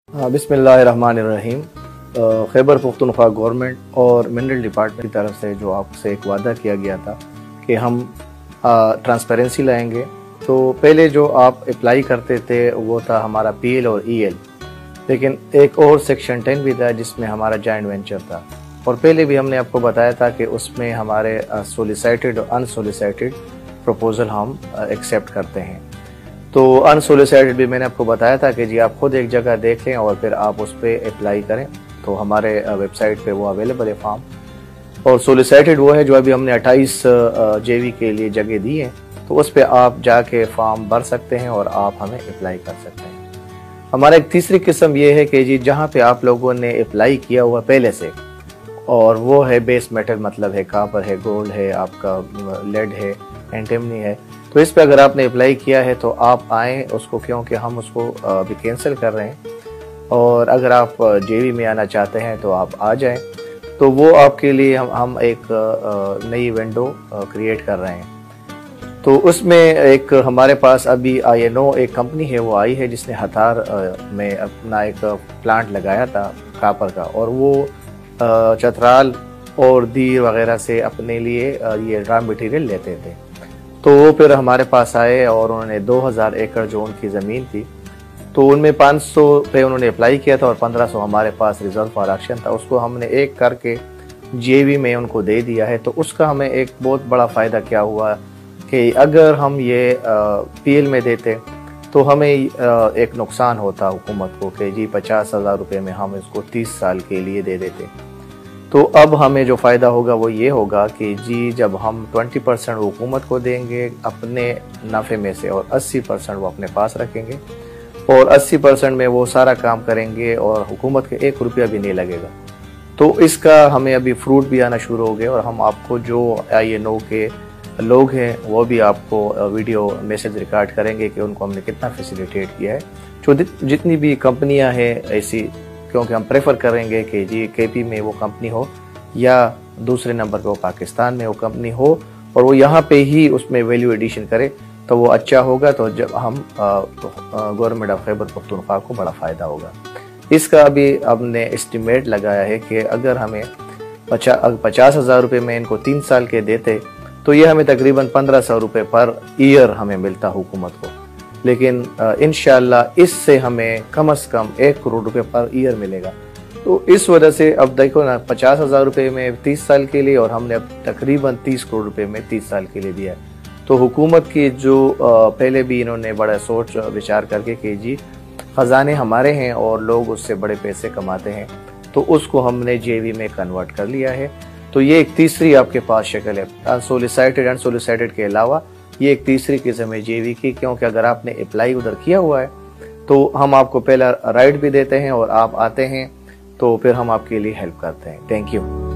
बिस्मिल्लाहिर्रहमानिर्रहीम। खैबर पख्तूनख्वा गवर्नमेंट और mineral department की तरफ से जो आपसे एक वादा किया गया था कि हम ट्रांसपेरेंसी लाएंगे। तो पहले जो आप अप्लाई करते थे वो था हमारा पीएल और ईएल, लेकिन एक और सेक्शन 10 भी था जिसमें हमारा जॉइंट वेंचर था। और पहले भी हमने आपको बताया था कि उसमें हमारे सोलिसिटेड और अनसोलिसिटेड प्रपोजल हम एक्सेप्ट करते हैं। तो अनसोलिसिटेड भी मैंने आपको बताया था कि जी आप खुद एक जगह देखें और फिर आप उस पर अप्लाई करें। तो हमारे वेबसाइट पे वो अवेलेबल है फॉर्म। और सोलिसिटेड वो है जो अभी हमने 28 जेवी के लिए जगह दी है, तो उस पर आप जाके फॉर्म भर सकते हैं और आप हमें अप्लाई कर सकते हैं। हमारा एक तीसरी किस्म ये है कि जी जहाँ पे आप लोगों ने अप्लाई किया हुआ पहले से, और वो है बेस मेटल, मतलब है कापर है, गोल्ड है, आपका लेड है, एंटीमनी है। तो इस पे अगर आपने अप्लाई किया है तो आप आएँ उसको, क्योंकि हम उसको अभी कैंसिल कर रहे हैं। और अगर आप जेवी में आना चाहते हैं तो आप आ जाएं। तो वो आपके लिए हम एक नई विंडो क्रिएट कर रहे हैं। तो उसमें एक हमारे पास अभी INO एक कंपनी है वो आई है जिसने हथार में अपना एक प्लांट लगाया था कापर का, और वो चतराल और दीर वगैरह से अपने लिए ये रॉ मटेरियल लेते थे। तो वो फिर हमारे पास आए और उन्होंने 2000 एकड़ जो उनकी ज़मीन थी, तो उनमें 500 पे उन्होंने अप्लाई किया था और 1500 हमारे पास रिजर्व फॉर एक्शन था। उसको हमने एक करके जेवी में उनको दे दिया है। तो उसका हमें एक बहुत बड़ा फ़ायदा क्या हुआ कि अगर हम ये पीएल में देते तो हमें एक नुकसान होता हुकूमत को कि जी 50,000 रुपये में हम इसको 30 साल के लिए दे देते। तो अब हमें जो फ़ायदा होगा वो ये होगा कि जी जब हम 20% हुकूमत को देंगे अपने नफ़े में से, और 80% वो अपने पास रखेंगे, और 80% में वो सारा काम करेंगे और हुकूमत के 1 रुपया भी नहीं लगेगा। तो इसका हमें अभी फ्रूट भी आना शुरू हो गए, और हम आपको जो INO के लोग हैं वो भी आपको वीडियो मैसेज रिकॉर्ड करेंगे कि उनको हमने कितना फैसिलिटेट किया है। जो जितनी भी कंपनियां हैं ऐसी, क्योंकि हम प्रेफर करेंगे कि जी KP में वो कंपनी हो या दूसरे नंबर पे वो पाकिस्तान में वो कंपनी हो, और वो यहाँ पे ही उसमें वैल्यू एडिशन करे तो वो अच्छा होगा। तो जब हम गवर्नमेंट ऑफ खैबर पख्तूनख्वा को बड़ा फ़ायदा होगा। इसका अभी हमने एस्टिमेट लगाया है कि अगर हमें 50,000 रुपये में इनको 3 साल के देते तो ये हमें तकरीबन 1500 रुपये पर ईयर हमें मिलता हुकूमत को। लेकिन इंशाअल्लाह इससे हमें कम से कम 1 करोड़ रुपए पर ईयर मिलेगा। तो इस वजह से अब देखो ना, 50,000 रुपये में 30 साल के लिए, और हमने अब तकरीबन 30 करोड़ रुपए में 30 साल के लिए दिया है। तो हुकूमत की जो पहले भी इन्होंने बड़ा सोच विचार करके कि जी खजाने हमारे हैं और लोग उससे बड़े पैसे कमाते हैं, तो उसको हमने जेवी में कन्वर्ट कर लिया है। तो ये एक तीसरी आपके पास शक्ल है अनसोलिसिटेड के अलावा। ये एक तीसरी किस्म है जेवी की, क्योंकि अगर आपने अप्लाई उधर किया हुआ है तो हम आपको पहला राइट भी देते हैं और आप आते हैं तो फिर हम आपके लिए हेल्प करते हैं। Thank you.